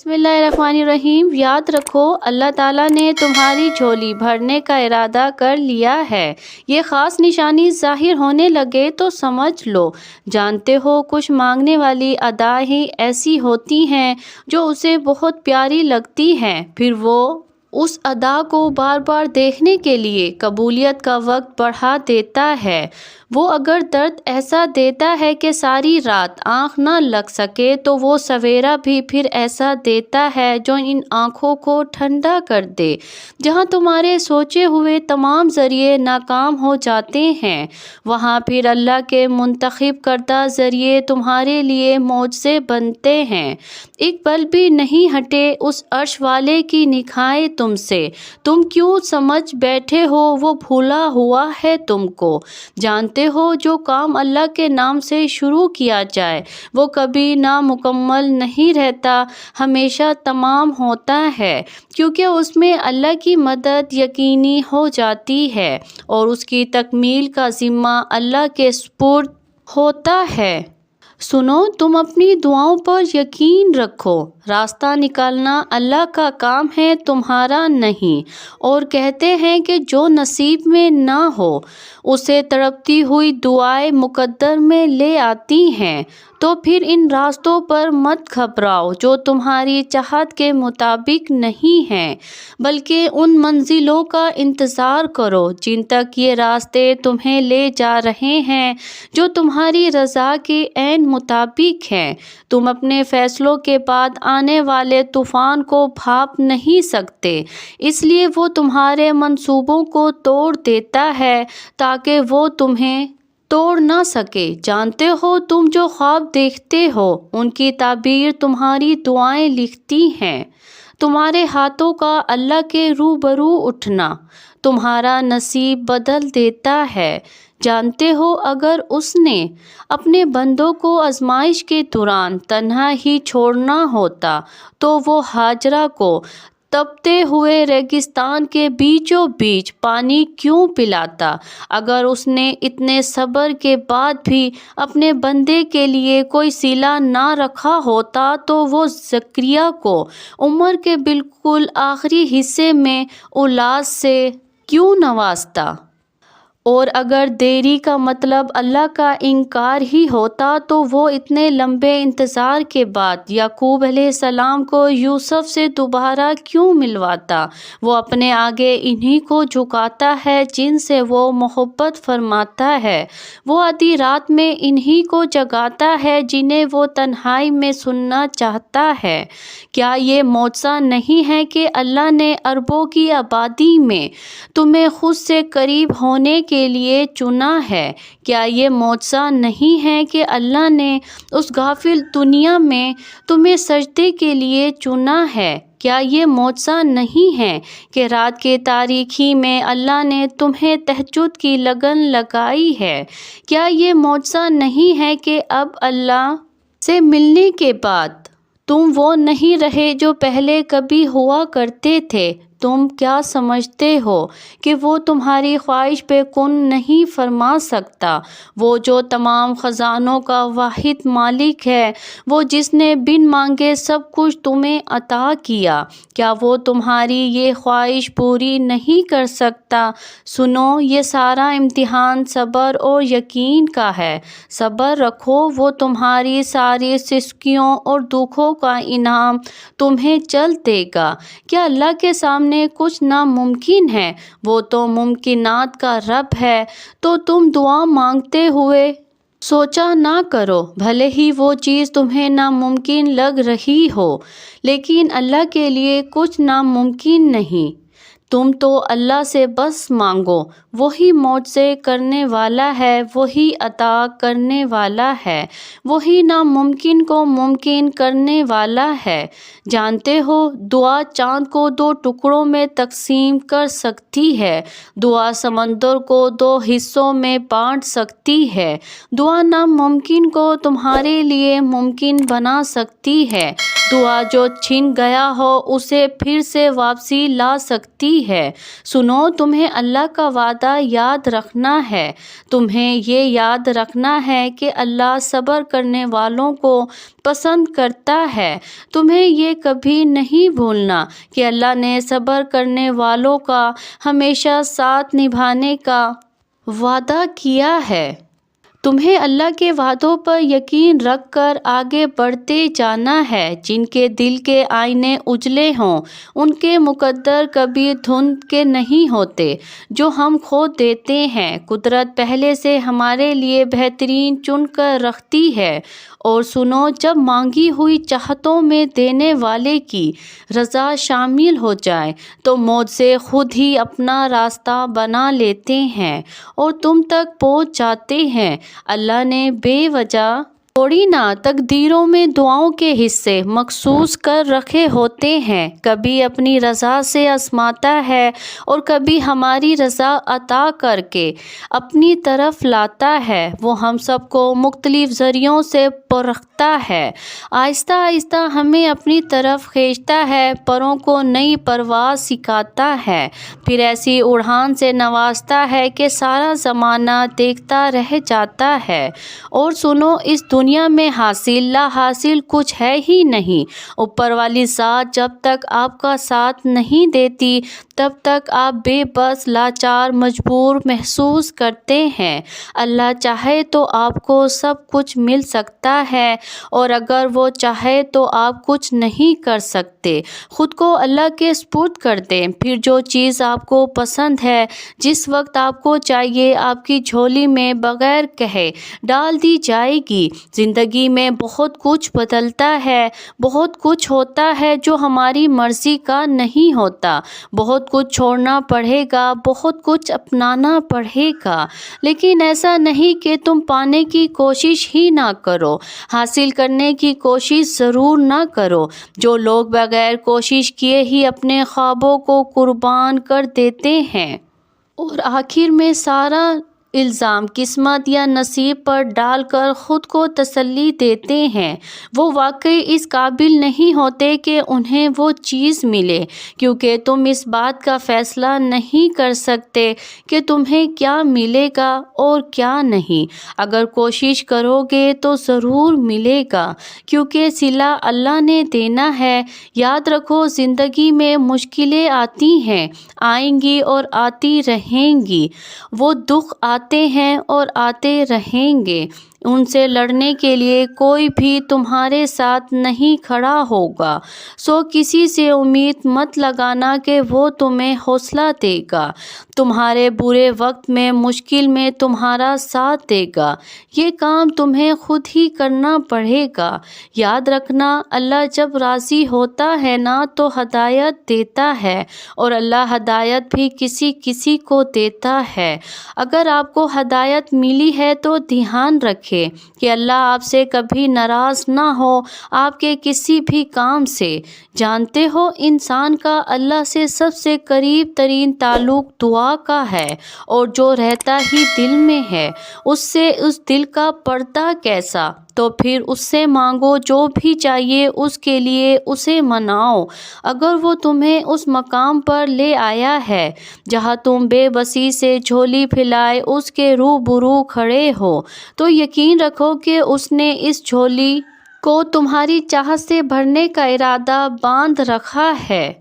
بسم اللہ الرحمن الرحیم۔ یاد رکھو اللہ تعالیٰ نے تمہاری جھولی بھرنے کا ارادہ کر لیا ہے۔ یہ خاص نشانی ظاہر ہونے لگے تو سمجھ لو۔ جانتے ہو کچھ مانگنے والی ادائیں ہی ایسی ہوتی ہیں جو اسے بہت پیاری لگتی ہیں، پھر وہ اس ادا کو بار بار دیکھنے کے لیے قبولیت کا وقت بڑھا دیتا ہے۔ وہ اگر درد ایسا دیتا ہے کہ ساری رات آنکھ نہ لگ سکے تو وہ سویرا بھی پھر ایسا دیتا ہے جو ان آنکھوں کو ٹھنڈا کر دے۔ جہاں تمہارے سوچے ہوئے تمام ذریعے ناکام ہو جاتے ہیں، وہاں پھر اللہ کے منتخب کردہ ذریعے تمہارے لیے معجزے بنتے ہیں۔ ایک پل بھی نہیں ہٹے اس عرش والے کی نگاہیں تم سے۔ تم کیوں سمجھ بیٹھے ہو وہ بھولا ہوا ہے تم کو؟ جانتے ہو جو کام اللہ کے نام سے شروع کیا جائے وہ کبھی نامکمل نہیں رہتا، ہمیشہ تمام ہوتا ہے، کیونکہ اس میں اللہ کی مدد یقینی ہو جاتی ہے اور اس کی تکمیل کا ذمہ اللہ کے سپرد ہوتا ہے۔ سنو، تم اپنی دعاؤں پر یقین رکھو، راستہ نکالنا اللہ کا کام ہے، تمہارا نہیں۔ اور کہتے ہیں کہ جو نصیب میں نہ ہو اسے تڑپتی ہوئی دعائیں مقدر میں لے آتی ہیں۔ تو پھر ان راستوں پر مت گھبراؤ جو تمہاری چاہت کے مطابق نہیں ہیں، بلکہ ان منزلوں کا انتظار کرو جن تک یہ راستے تمہیں لے جا رہے ہیں، جو تمہاری رضا کے عین مطابق ہیں۔ تم اپنے فیصلوں کے بعد آنے والے طوفان کو بھانپ نہیں سکتے، اس لیے وہ تمہارے منصوبوں کو توڑ دیتا ہے تاکہ وہ تمہیں توڑ نہ سکے۔ جانتے ہو تم جو خواب دیکھتے ہو ان کی تعبیر تمہاری دعائیں لکھتی ہیں۔ تمہارے ہاتھوں کا اللہ کے روبرو اٹھنا تمہارا نصیب بدل دیتا ہے۔ جانتے ہو اگر اس نے اپنے بندوں کو آزمائش کے دوران تنہا ہی چھوڑنا ہوتا تو وہ ہاجرہ کو تپتے ہوئے ریگستان کے بیچوں بیچ پانی کیوں پلاتا؟ اگر اس نے اتنے صبر کے بعد بھی اپنے بندے کے لیے کوئی صلہ نہ رکھا ہوتا تو وہ زکریا کو عمر کے بالکل آخری حصے میں اولاد سے کیوں نوازتا؟ اور اگر دیری کا مطلب اللہ کا انکار ہی ہوتا تو وہ اتنے لمبے انتظار کے بعد یعقوب علیہ السلام کو یوسف سے دوبارہ کیوں ملواتا؟ وہ اپنے آگے انہی کو جھکاتا ہے جن سے وہ محبت فرماتا ہے، وہ آدھی رات میں انہی کو جگاتا ہے جنہیں وہ تنہائی میں سننا چاہتا ہے۔ کیا یہ معجزہ نہیں ہے کہ اللہ نے اربوں کی آبادی میں تمہیں خود سے قریب ہونے کے لیے چنا ہے؟ کیا یہ معجزہ نہیں ہے کہ اللہ نے اس غافل دنیا میں تمہیں سجدے کے لیے چنا ہے؟ کیا یہ معجزہ نہیں ہے کہ رات کے تاریکی میں اللہ نے تمہیں تہجد کی لگن لگائی ہے؟ کیا یہ معجزہ نہیں ہے کہ اب اللہ سے ملنے کے بعد تم وہ نہیں رہے جو پہلے کبھی ہوا کرتے تھے؟ تم کیا سمجھتے ہو کہ وہ تمہاری خواہش پہ کن نہیں فرما سکتا؟ وہ جو تمام خزانوں کا واحد مالک ہے، وہ جس نے بن مانگے سب کچھ تمہیں عطا کیا، کیا وہ تمہاری یہ خواہش پوری نہیں کر سکتا؟ سنو، یہ سارا امتحان صبر اور یقین کا ہے۔ صبر رکھو، وہ تمہاری ساری سستیوں اور دکھوں کا انعام تمہیں جلد دے گا۔ کیا اللہ کے سامنے کچھ ناممکن ہے؟ وہ تو ممکنات کا رب ہے۔ تو تم دعا مانگتے ہوئے سوچا نہ کرو، بھلے ہی وہ چیز تمہیں ناممکن لگ رہی ہو، لیکن اللہ کے لیے کچھ ناممکن نہیں۔ تم تو اللہ سے بس مانگو، وہی معجزے کرنے والا ہے، وہی عطا کرنے والا ہے، وہی ناممکن کو ممکن کرنے والا ہے۔ جانتے ہو دعا چاند کو 2 ٹکڑوں میں تقسیم کر سکتی ہے، دعا سمندر کو 2 حصوں میں بانٹ سکتی ہے، دعا ناممکن کو تمہارے لیے ممکن بنا سکتی ہے، دعا جو چھن گیا ہو اسے پھر سے واپسی لا سکتی ہے۔ سنو، تمہیں اللہ کا وعدہ یاد رکھنا ہے۔ تمہیں یہ یاد رکھنا ہے کہ اللہ صبر کرنے والوں کو پسند کرتا ہے۔ تمہیں یہ کبھی نہیں بھولنا کہ اللہ نے صبر کرنے والوں کا ہمیشہ ساتھ نبھانے کا وعدہ کیا ہے۔ تمہیں اللہ کے وعدوں پر یقین رکھ کر آگے بڑھتے جانا ہے۔ جن کے دل کے آئینے اجلے ہوں ان کے مقدر کبھی دھند کے نہیں ہوتے جو ہم کھو دیتے ہیں۔ قدرت پہلے سے ہمارے لیے بہترین چن کر رکھتی ہے۔ اور سنو، جب مانگی ہوئی چاہتوں میں دینے والے کی رضا شامل ہو جائے تو معجزے خود ہی اپنا راستہ بنا لیتے ہیں اور تم تک پہنچ جاتے ہیں۔ اللہ نے بے وجہ تھوڑی نہ تقدیروں میں دعاؤں کے حصے مخصوص کر رکھے ہوتے ہیں۔ کبھی اپنی رضا سے آزماتا ہے اور کبھی ہماری رضا عطا کر کے اپنی طرف لاتا ہے۔ وہ ہم سب کو مختلف ذریعوں سے پرکھتا ہے، آہستہ آہستہ ہمیں اپنی طرف کھینچتا ہے، پروں کو نئی پرواز سکھاتا ہے، پھر ایسی اڑان سے نوازتا ہے کہ سارا زمانہ دیکھتا رہ جاتا ہے۔ اور سنو، اس دنیا میں حاصل لا حاصل کچھ ہے ہی نہیں۔ اوپر والی ذات جب تک آپ کا ساتھ نہیں دیتی تب تک آپ بے بس، لاچار، مجبور محسوس کرتے ہیں۔ اللہ چاہے تو آپ کو سب کچھ مل سکتا ہے اور اگر وہ چاہے تو آپ کچھ نہیں کر سکتے۔ خود کو اللہ کے سپرد کر دیں، پھر جو چیز آپ کو پسند ہے، جس وقت آپ کو چاہیے، آپ کی جھولی میں بغیر کہے ڈال دی جائے گی۔ زندگی میں بہت کچھ بدلتا ہے، بہت کچھ ہوتا ہے جو ہماری مرضی کا نہیں ہوتا، بہت کچھ چھوڑنا پڑے گا، بہت کچھ اپنانا پڑے گا، لیکن ایسا نہیں کہ تم پانے کی کوشش ہی نہ کرو، حاصل کرنے کی کوشش ضرور نہ کرو۔ جو لوگ بغیر کوشش کیے ہی اپنے خوابوں کو قربان کر دیتے ہیں اور آخر میں سارا الزام قسمت یا نصیب پر ڈال کر خود کو تسلی دیتے ہیں، وہ واقعی اس قابل نہیں ہوتے کہ انہیں وہ چیز ملے، کیونکہ تم اس بات کا فیصلہ نہیں کر سکتے کہ تمہیں کیا ملے گا اور کیا نہیں۔ اگر کوشش کرو گے تو ضرور ملے گا، کیونکہ صلہ اللہ نے دینا ہے۔ یاد رکھو، زندگی میں مشکلیں آتی ہیں، آئیں گی اور آتی رہیں گی، وہ دکھ آتے ہیں اور آتے رہیں گے، ان سے لڑنے کے لیے کوئی بھی تمہارے ساتھ نہیں کھڑا ہوگا، سو کسی سے امید مت لگانا کہ وہ تمہیں حوصلہ دے گا، تمہارے برے وقت میں، مشکل میں تمہارا ساتھ دے گا۔ یہ کام تمہیں خود ہی کرنا پڑے گا۔ یاد رکھنا، اللہ جب راضی ہوتا ہے نا تو ہدایت دیتا ہے، اور اللہ ہدایت بھی کسی کسی کو دیتا ہے۔ اگر آپ کو ہدایت ملی ہے تو دھیان رکھیں کہ اللہ آپ سے کبھی ناراض نہ ہو، آپ کے کسی بھی کام سے۔ جانتے ہو، انسان کا اللہ سے سب سے قریب ترین تعلق دعا کا ہے، اور جو رہتا ہی دل میں ہے، اس سے اس دل کا پردہ کیسا؟ تو پھر اس سے مانگو، جو بھی چاہیے اس کے لیے اسے مناؤ۔ اگر وہ تمہیں اس مقام پر لے آیا ہے جہاں تم بے بسی سے جھولی پھیلائے اس کے روبرو کھڑے ہو، تو یقین رکھو کہ اس نے اس جھولی کو تمہاری چاہت سے بھرنے کا ارادہ باندھ رکھا ہے۔